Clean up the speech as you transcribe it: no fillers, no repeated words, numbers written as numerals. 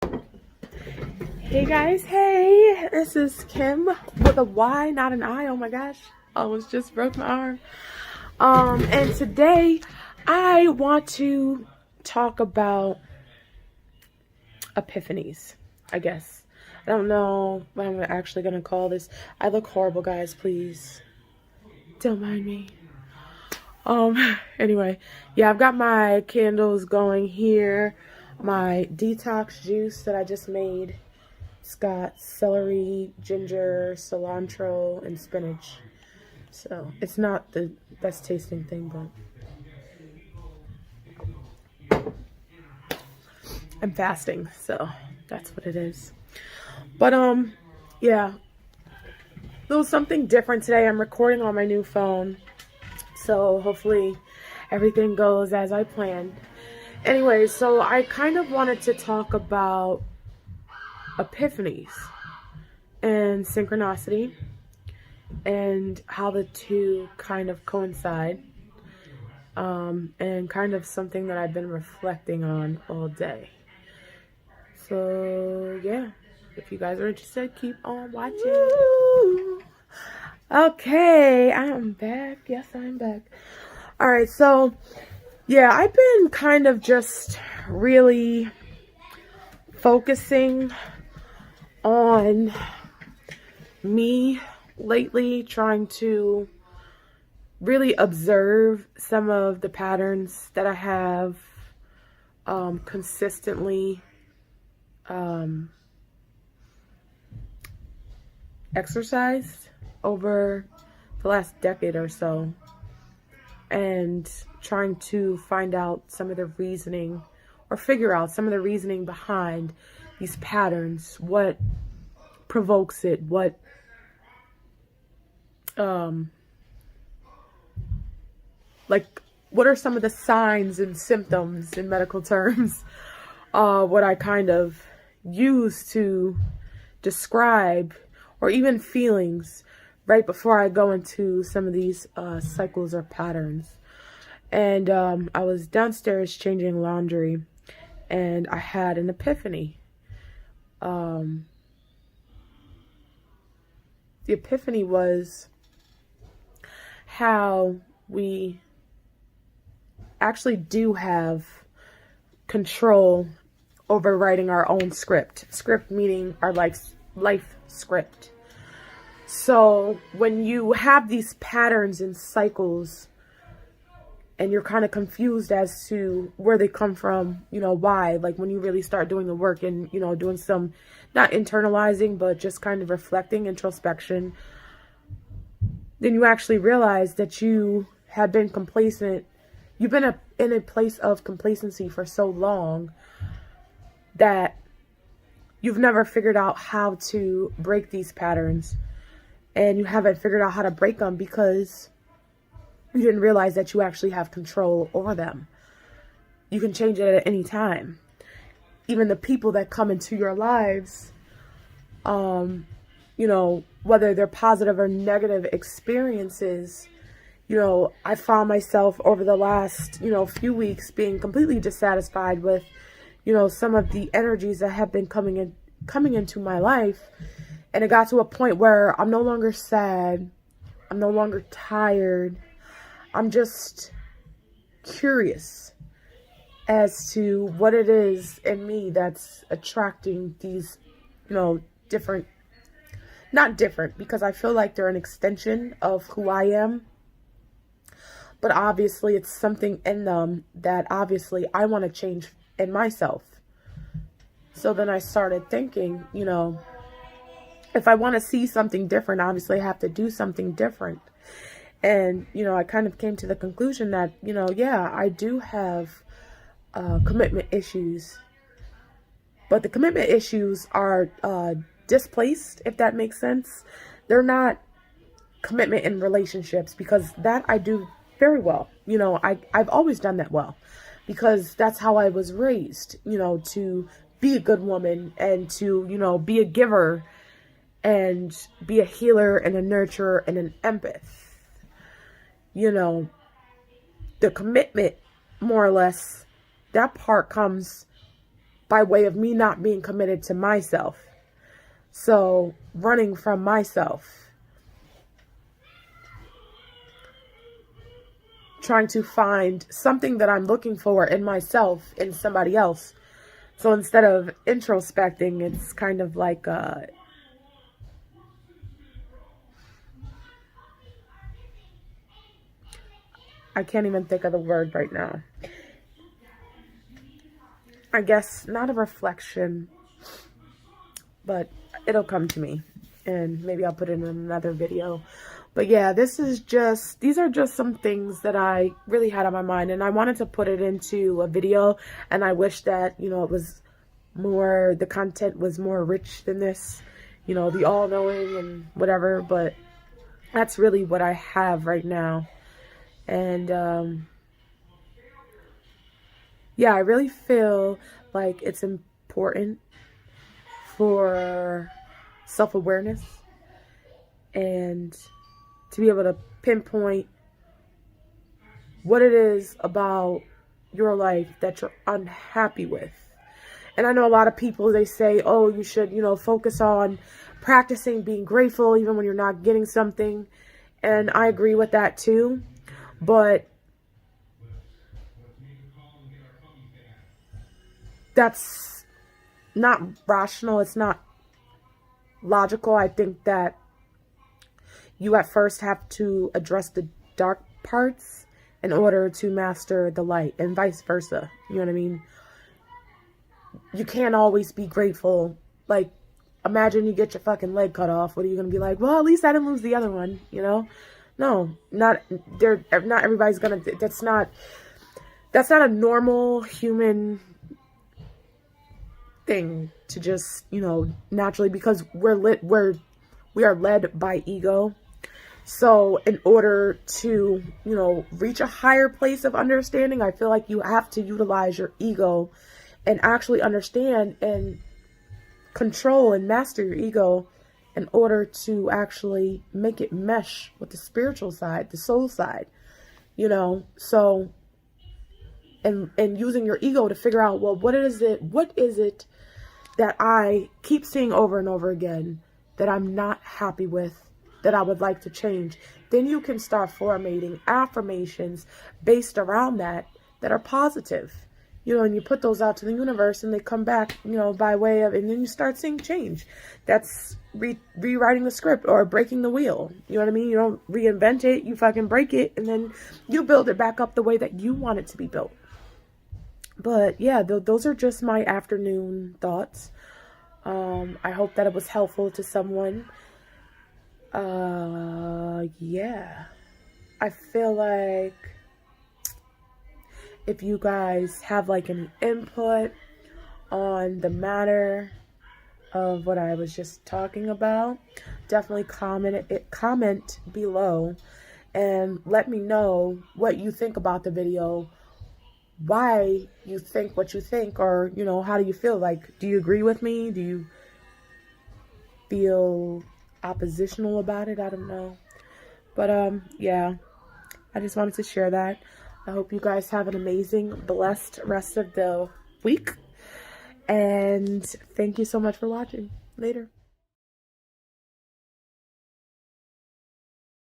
Hey guys, hey, this is Kim with a Y, not an I. Oh my gosh, I almost just broke my arm. And today I want to talk about epiphanies, I guess. I don't know what I'm actually gonna call this. I look horrible, guys, please don't mind me. Anyway, yeah, I've got my candles going here, my detox juice that I just made. It's got celery, ginger, cilantro, and spinach. So it's not the best tasting thing, but I'm fasting, so that's what it is. But yeah, a little something different today. I'm recording on my new phone, so hopefully everything goes as I planned. Anyway, so I kind of wanted to talk about epiphanies and synchronicity and how the two kind of coincide, and kind of something that I've been reflecting on all day. So yeah, if you guys are interested, keep on watching. Woo! Okay, I am back. Yes, I'm back. All right, so yeah, I've been kind of just really focusing on me lately, trying to really observe some of the patterns that I have consistently exercised over the last decade or so, and trying to find out some of the reasoning, or figure out some of the reasoning behind these patterns, what provokes it, what what are some of the signs and symptoms in medical terms, what I kind of use to describe, or even feelings right before I go into some of these cycles or patterns. And I was downstairs changing laundry, and I had an epiphany. The epiphany was how we actually do have control over writing our own script. Script meaning our life script. So when you have these patterns and cycles, and you're kind of confused as to where they come from, why, like when you really start doing the work and, doing some, not internalizing, but just kind of reflecting, introspection, then you actually realize that you have been complacent. You've been in a place of complacency for so long that you've never figured out how to break these patterns, and you haven't figured out how to break them because you didn't realize that you actually have control over them. You can change it at any time. Even the people that come into your lives, whether they're positive or negative experiences, I found myself over the last, few weeks being completely dissatisfied with, some of the energies that have been coming into my life. And it got to a point where I'm no longer sad. I'm no longer tired. I'm just curious as to what it is in me that's attracting these, different, not different, because I feel like they're an extension of who I am. But obviously it's something in them that obviously I want to change in myself. So then I started thinking, if I want to see something different, obviously I have to do something different. And, I kind of came to the conclusion that, yeah, I do have commitment issues. But the commitment issues are displaced, if that makes sense. They're not commitment in relationships, because that I do very well. I've always done that well, because that's how I was raised, to be a good woman and to, be a giver and be a healer and a nurturer and an empath. The commitment, more or less, that part comes by way of me not being committed to myself. So running from myself, trying to find something that I'm looking for in myself in somebody else. So instead of introspecting, it's kind of like I can't even think of the word right now. I guess not a reflection, but it'll come to me, and maybe I'll put it in another video. But yeah, these are just some things that I really had on my mind, and I wanted to put it into a video, and I wish that, you know, it was more, the content was more rich than this, you know, the all-knowing and whatever, but that's really what I have right now. And yeah, I really feel like it's important for self-awareness and to be able to pinpoint what it is about your life that you're unhappy with. And I know a lot of people, they say, oh, you should, you know, focus on practicing being grateful even when you're not getting something. And I agree with that too. But that's not rational. It's not logical. I think that you at first have to address the dark parts in order to master the light, and vice versa. You know what I mean? You can't always be grateful. Like, imagine you get your fucking leg cut off. What are you going to be like? Well, at least I didn't lose the other one, you know? No, not everybody's going to, that's not a normal human thing to just, you know, naturally, because we are led by ego. So in order to, you know, reach a higher place of understanding, I feel like you have to utilize your ego and actually understand and control and master your ego in order to actually make it mesh with the spiritual side, the soul side, you know. So, and using your ego to figure out, well, what is it that I keep seeing over and over again that I'm not happy with, that I would like to change. Then you can start formatting affirmations based around that are positive. You know, and you put those out to the universe and they come back, you know, by way of, and then you start seeing change. That's rewriting the script or breaking the wheel. You know what I mean? You don't reinvent it, you fucking break it, and then you build it back up the way that you want it to be built. But yeah, those are just my afternoon thoughts. I hope that it was helpful to someone. Yeah. I feel like if you guys have like any input on the matter of what I was just talking about, definitely comment below and let me know what you think about the video, why you think what you think, or, you know, how do you feel? Like, do you agree with me? Do you feel oppositional about it? I don't know. But yeah, I just wanted to share that. I hope you guys have an amazing, blessed rest of the week. And thank you so much for watching. Later.